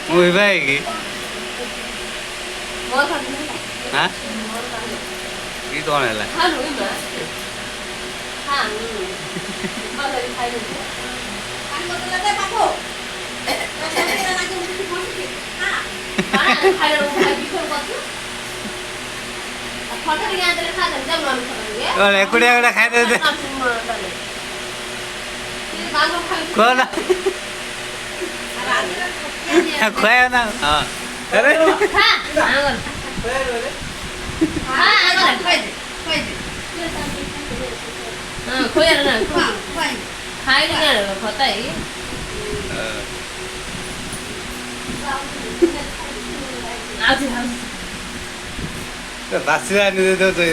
मुई भाई की हाँ ये कौन है ला कौन एकुड़िया गुड़ा खाई दे कौन खुआया ना हाँ अरे बासी दे दो तो